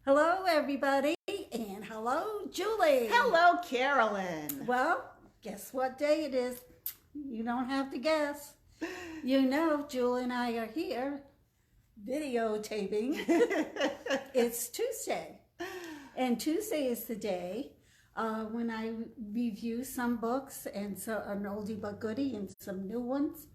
Hello, everybody, and hello, Julie. Hello, Carolyn. Well, guess what day it is? You don't have to guess. You know, Julie and I are here videotaping. It's Tuesday, and Tuesday is the day when I review some books and so an oldie but goodie and some new ones.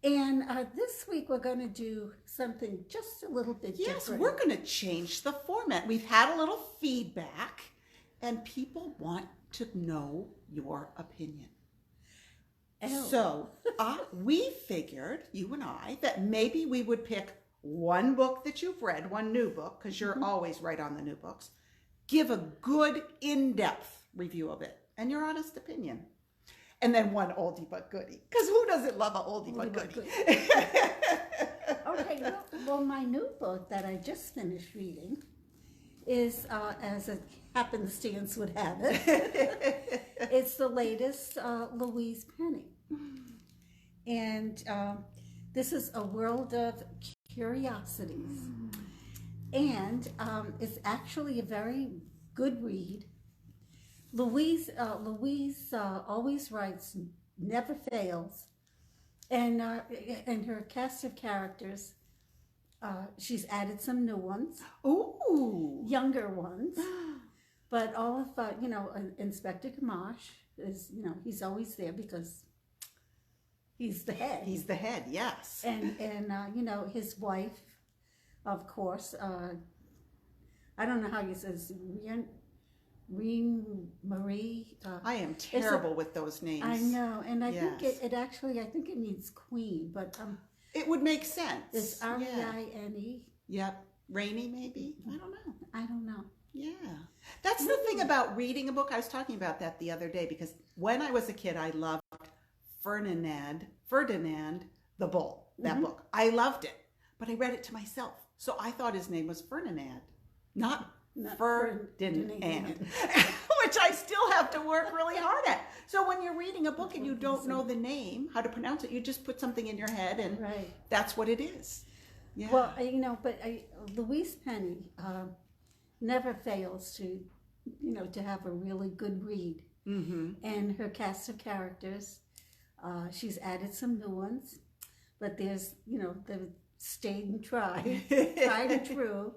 And this week we're going to do something just a little bit Yes, different. we're going to change the format. We've had a little feedback, and people want to know your opinion. Oh. So we figured, you and I, that maybe we would pick one book that you've read, one new book, because you're always right on the new books. Give a good, in-depth review of it and your honest opinion. And then one oldie but goodie, because who doesn't love an oldie but goodie? Okay, well, my new book that I just finished reading is, as a happenstance would have it, it's the latest Louise Penny. And this is A World of Curiosities. And it's actually a very good read. Louise always writes, never fails, and her cast of characters, she's added some new ones, younger ones, but all of Inspector Gamache is he's always there because he's the head. He's the head, yes. And his wife, of course. I don't know how you say this. Marie. I am terrible with those names. I know, and I think it actually, I think it means queen, but it would make sense. it's R-E-I-N-E. Yep, Rainy maybe. I don't know. Yeah, that's the thing about reading a book. I was talking about that the other day because when I was a kid, I loved Ferdinand the Bull. That book, I loved it, but I read it to myself, so I thought his name was Ferdinand, not Ferdinand, which I still have to work really hard at. So when you're reading a book and you don't know the name, how to pronounce it, you just put something in your head and that's what it is. Yeah. Well, Louise Penny never fails to, to have a really good read. And her cast of characters, she's added some new ones, but there's, the stayed and tried and true.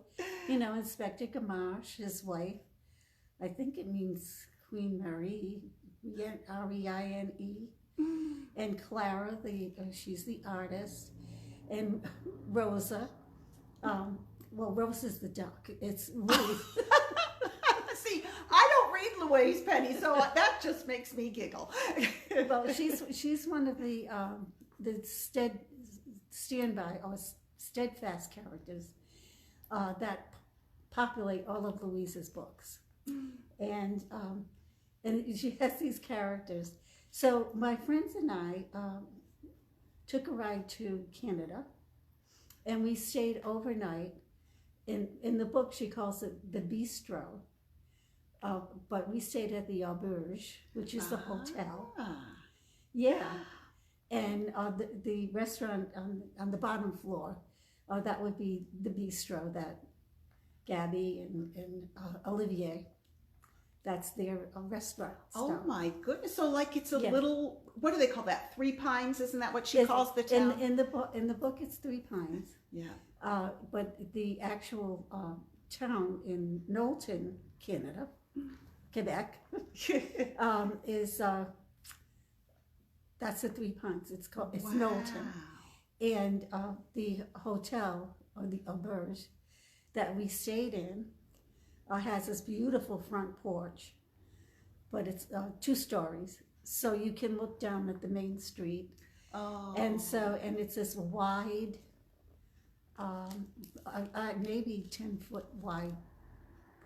Inspector Gamache, his wife, I think it means Queen Marie, R-E-I-N-E, and Clara, she's the artist, and Rosa. Rosa's the duck. It's Ruth. See, I don't read Louise Penny, so that just makes me giggle. Well, she's one of the standby or steadfast characters that populate all of Louise's books, and she has these characters. So my friends and I took a ride to Canada, and we stayed overnight. In the book, she calls it the bistro, but we stayed at the auberge, which is the hotel. Yeah. And the restaurant on the bottom floor, that would be the bistro that Gabby and Olivier, that's their restaurant style. Oh my goodness! So like it's a little, what do they call that? Three Pines? Isn't that what she calls the town? In the book, it's Three Pines. Yeah. But the actual town in Knowlton, Canada, Quebec, is. That's the Three Pines. It's Knowlton. And the hotel, or the auberge, that we stayed in has this beautiful front porch, but it's 2 stories. So you can look down at the main street. Oh. And it's this wide, maybe 10-foot wide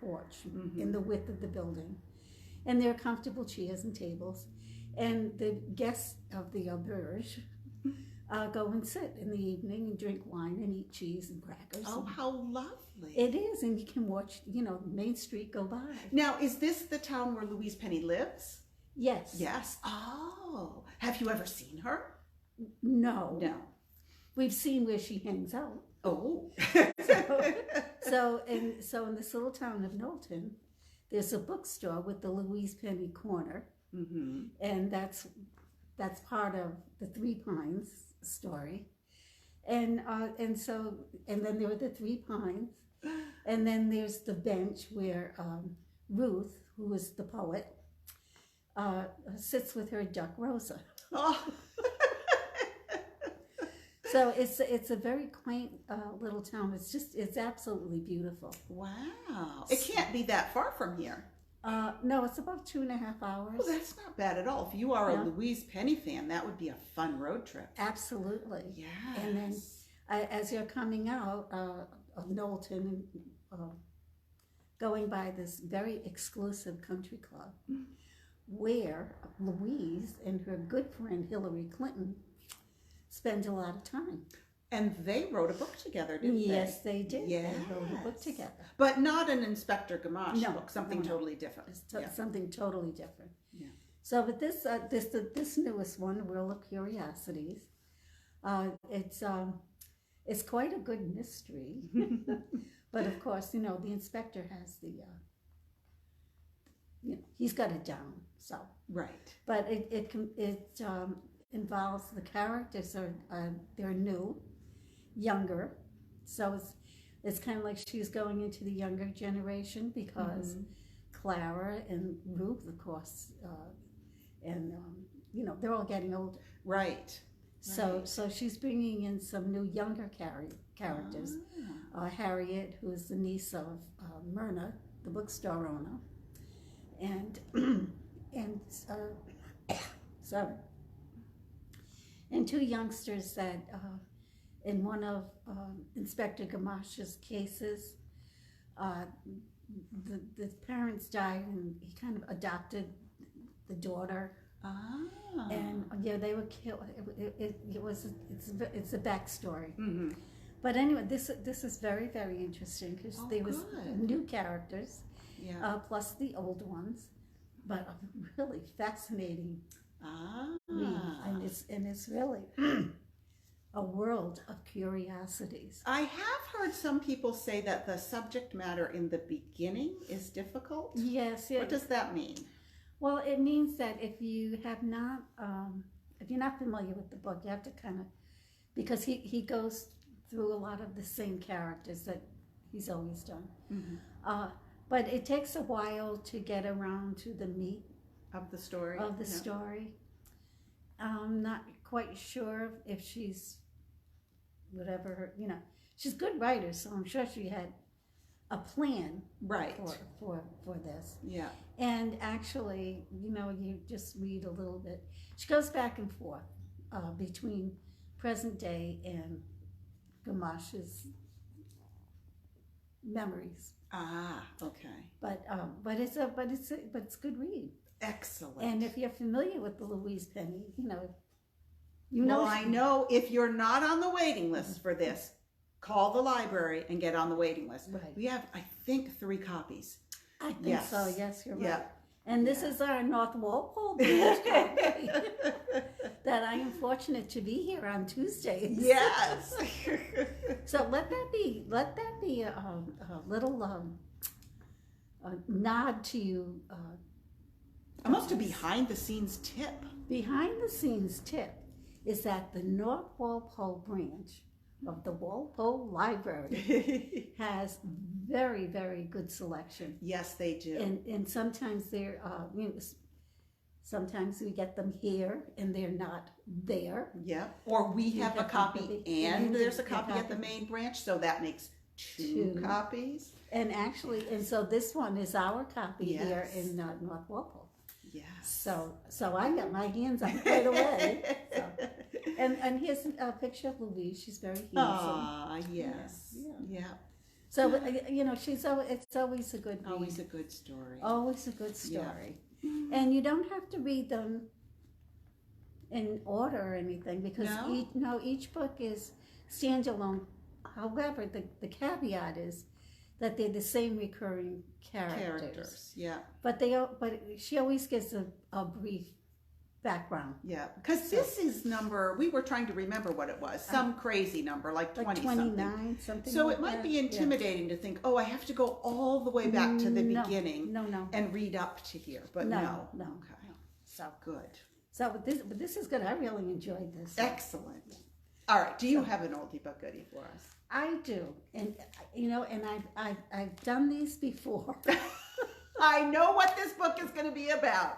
porch in the width of the building. And there are comfortable chairs and tables. And the guests of the auberge go and sit in the evening and drink wine and eat cheese and crackers. Oh, how lovely. It is, and you can watch, Main Street go by. Now, is this the town where Louise Penny lives? Yes. Yes. Oh, have you ever seen her? No. No. We've seen where she hangs out. Oh. So in this little town of Knowlton, there's a bookstore with the Louise Penny Corner, and that's part of the Three Pines story, and then there were the Three Pines, and then there's the bench where Ruth, who is the poet, sits with her duck Rosa. Oh. So it's a very quaint little town. It's absolutely beautiful. Wow. It can't be that far from here. No, it's about 2.5 hours. Well, that's not bad at all. If you are a Louise Penny fan, that would be a fun road trip. Absolutely. Yes. And then as you're coming out of Knowlton and going by this very exclusive country club where Louise and her good friend Hillary Clinton spend a lot of time. And they wrote a book together, didn't they? Yes, they did. Yes. They wrote a book together. But not an Inspector Gamache No, book, something no. totally different. Something totally different. Yeah. So, but this newest one, World of Curiosities, it's quite a good mystery. But of course, the inspector has he's got it down. So Right. but it involves the characters they're new, younger, so it's kind of like she's going into the younger generation because Clara and Ruth, of course, and they're all getting older. Right. So she's bringing in some new younger characters. Harriet, who is the niece of Myrna, the bookstore owner, and sorry. And two youngsters that, in one of Inspector Gamache's cases, the parents died, and he kind of adopted the daughter. And they were killed. It's a backstory. But anyway, this is very, very interesting because there was new characters, plus the old ones, but a really fascinating read, and it's really a world of curiosities. I have heard some people say that the subject matter in the beginning is difficult. Yes. What does that mean? Well, it means that if you're not familiar with the book, you have to kind of, because he goes through a lot of the same characters that he's always done. But it takes a while to get around to the meat Of the story? of the story. I'm not quite sure if she's she's a good writer, so I'm sure she had a plan Right. for this. Yeah. And actually, you just read a little bit. She goes back and forth between present day and Gamache's memories. Okay. But it's a good read. Excellent. And if you're familiar with the Louise Penny, I know if you're not on the waiting list for this, call the library and get on the waiting list. Right. We have, I think, 3 copies. I think so. Yes, you're right. Yeah. And this is our North Walpole branch copy that I am fortunate to be here on Tuesdays. Yes. So let that be a little nod to you. Almost a behind-the-scenes tip. Behind-the-scenes tip is that the North Walpole branch of the Walpole Library has very, very good selection. Yes, they do. And sometimes they're, sometimes we get them here and they're not there. Yeah. Or we have a copy and there's a copy copy at the main branch, so that makes two copies. And actually, and so this one is our copy here in North Walpole. Yes. So I got my hands on it right away. So. And here's a picture of Louise. She's very handsome. Ah, yes. Yeah. So it's always a good read. Always a good story. Always a good story. Yeah. And you don't have to read them in order or anything because each book is standalone. However, the caveat is that they're the same recurring characters. Yeah. But she always gives a brief background. Yeah, because this is we were trying to remember what it was, some crazy number, like 20 29, something So like it might that. be intimidating to think, oh, I have to go all the way back to the beginning No. and read up to here, but no. No. Okay, So good. So but this is good. I really enjoyed this. Excellent. All right, do you have an oldie but goodie for us? I do, and and I've done these before. I know what this book is going to be about.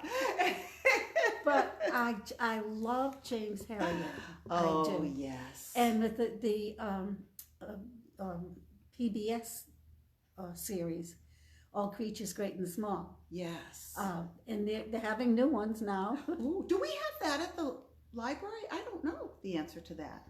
But I love James Herriot. Oh, I do. yes. And with the PBS series, All Creatures Great and Small. Yes. And they're having new ones now. Ooh, do we have that at the library? I don't know the answer to that.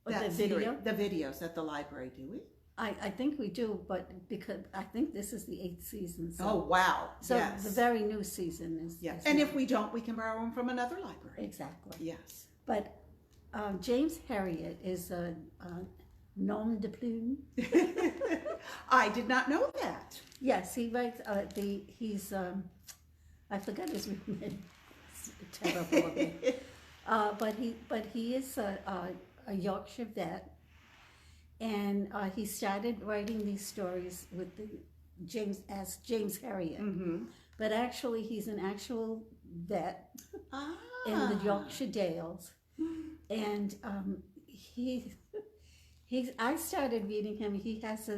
The video? The videos at the library, do we? I think we do, but because I think this is the 8th season. So, Oh, wow. So yes. the very new season is. Yes. Is And new. if we don't, we can borrow them from another library. Exactly. Yes. But James Herriot is a nom de plume. I did not know that. Yes, he writes. He's I forgot his real name. It's terrible of me. But he is a Yorkshire vet, and he started writing these stories with James Herriot. Mm-hmm. But actually, he's an actual vet in the Yorkshire Dales, and I started reading him. He has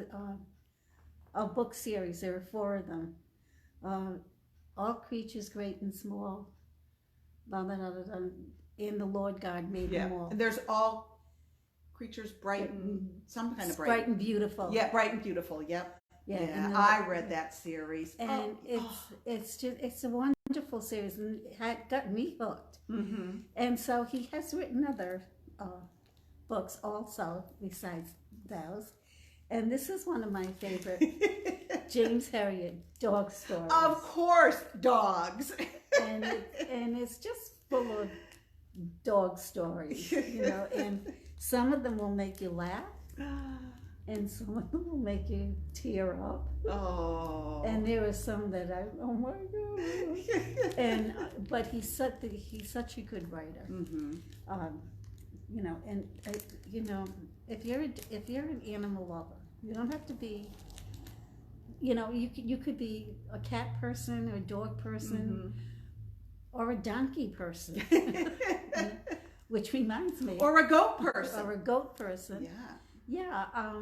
a book series. There are 4 of them. All Creatures Great and Small. And the Lord God made them all. And there's All Creatures Bright and some kind of bright. Bright and Beautiful. Yeah, Bright and Beautiful. Yep. Yeah, I read that series. And it's a wonderful series, and it had got me hooked. Mm-hmm. And so he has written other books also besides those. And this is one of my favorite James Herriot dog stories. Of course, dogs. and it's just full of dog stories, and some of them will make you laugh, and some of them will make you tear up. Oh. And there are some that oh my God. And but he's such a good writer. Mm-hmm. If you're an animal lover, you don't have to be. You could be a cat person or a dog person. Mm-hmm. Or a donkey person, which reminds me. Or a goat person. Or a goat person. Yeah. Yeah.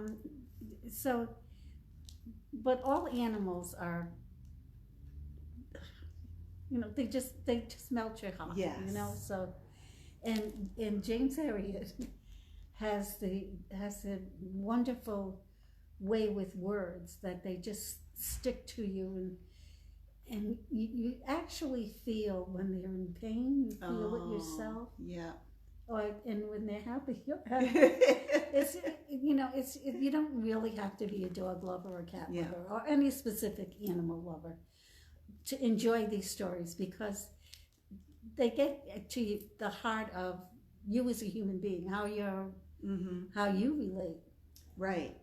But all animals are, they just melt your heart. Yes. So, and James Herriot has a wonderful way with words that they just stick to you, and you actually feel when they're in pain. You feel it yourself. Yeah. And when they're happy, you're happy. You don't really have to be a dog lover or a cat lover or any specific animal lover to enjoy these stories, because they get to the heart of you as a human being, how you relate. Right.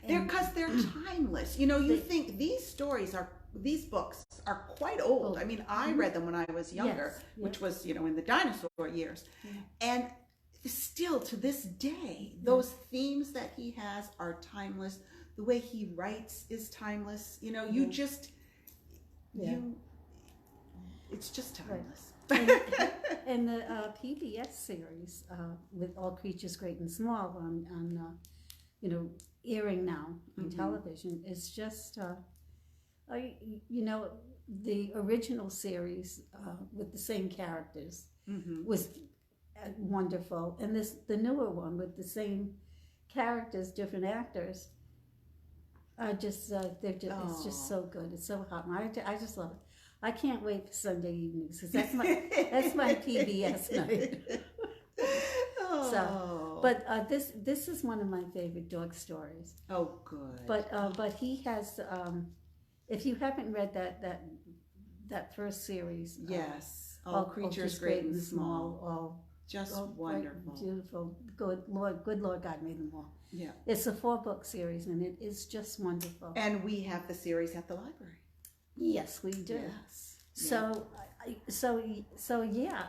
Because they're timeless. You think these books are quite old. I mean, I read them when I was younger, which was, in the dinosaur years. Yeah. And still to this day, those themes that he has are timeless. The way he writes is timeless. You just, it's just timeless. Right. And the PBS series with All Creatures Great and Small on airing now on television is just, the original series with the same characters was wonderful, and the newer one with the same characters, different actors, are just it's just so good. It's so hot. I just love it. I can't wait for Sunday evenings, because that's my PBS night. So, but this is one of my favorite dog stories. Oh, good. But he has, if you haven't read that first series, yes, All Creatures Great and Small, just wonderful, beautiful, good Lord God made them all. Yeah, it's a 4-book series, and it is just wonderful. And we have the series at the library. Yes, we do. Yes. So, yeah,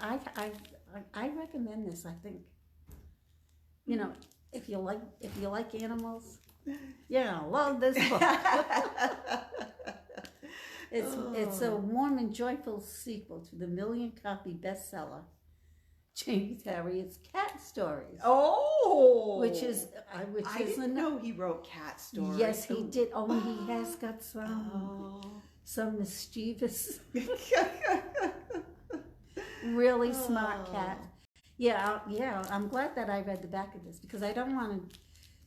I recommend this. I think, if you like animals, you're gonna love this book. It's a warm and joyful sequel to the million-copy bestseller James Herriot's Cat Stories. Oh, which is I didn't know he wrote cat stories. Yes, he did. Oh, he has got some mischievous, really smart cat. Yeah. I'm glad that I read the back of this because I don't want to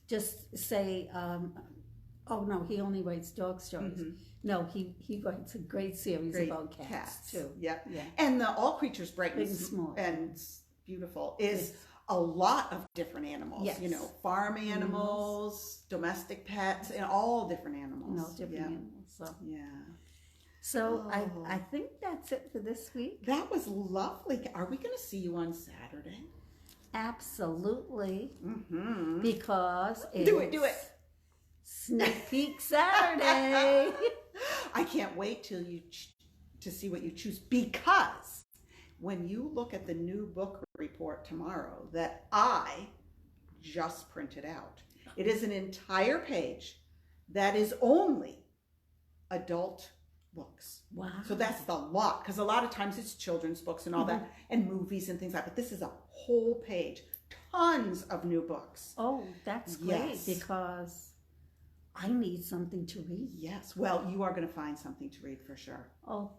just say, oh no, he only writes dog stories. Mm-hmm. No, he writes a great series about cats too. Yeah. And the All Creatures Bright and Small and Beautiful is a lot of different animals. Yes. Farm animals, domestic pets, and all different animals. Animals. So. Yeah. So I think that's it for this week. That was lovely. Are we going to see you on Saturday? Absolutely. Mm-hmm. Because do it. Sneak Peek Saturday. I can't wait till to see what you choose, because when you look at the new book report tomorrow that I just printed out, it is an entire page that is only adult books. Wow. So that's the lot, because a lot of times it's children's books and all that, and movies and things like that. But this is a whole page. Tons of new books. Oh, that's great, because I need something to read. Yes. Well, you are going to find something to read for sure. Oh,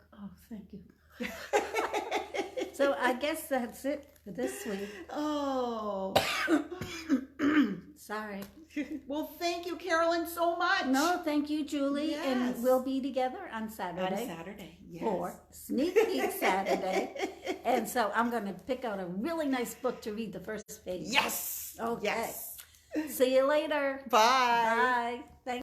thank you. So I guess that's it for this week. Oh. Sorry. Well, thank you, Carolyn, so much. No, thank you, Julie. Yes. And we'll be together on Saturday. Yes. For Sneak Peek Saturday. And so I'm going to pick out a really nice book to read the first page. Yes. Okay. Yes. See you later. Bye. Bye. Thank